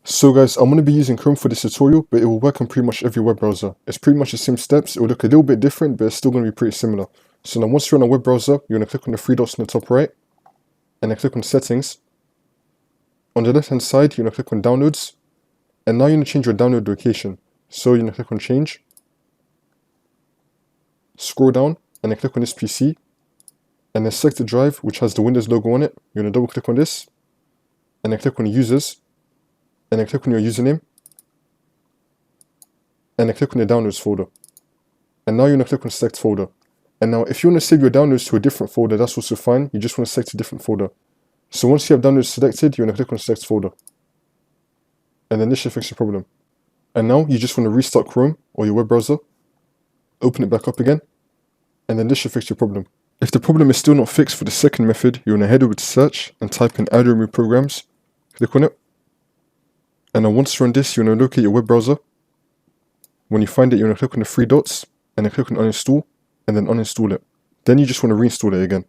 So guys, I'm going to be using Chrome for this tutorial, but it will work on pretty much every web browser. It's pretty much the same steps. It will look a little bit different, but it's still going to be pretty similar. So now once you're on a web browser, you're going to click on the three dots on the top right, and then click on Settings. On the left hand side, you're going to click on Downloads, and now you're going to change your download location. So you're going to click on Change, scroll down, and then click on this PC, and then select the drive which has the Windows logo on it. You're going to double click on this, and then click on Users, and then click on your username, and then click on the downloads folder. And now you're going to click on select folder. And now if you want to save your downloads to a different folder, that's also fine. You just want to select a different folder. So once you have downloads selected, you're going to click on select folder. And then this should fix your problem. And now you just want to restart Chrome or your web browser, open it back up again, and then this should fix your problem. If the problem is still not fixed for the second method, you're going to head over to search and type in add or remove programs, click on it. And then once you're on this, you're going to locate your web browser. When you find it, you're going to click on the three dots, and then click on uninstall, and then uninstall it. Then you just want to reinstall it again.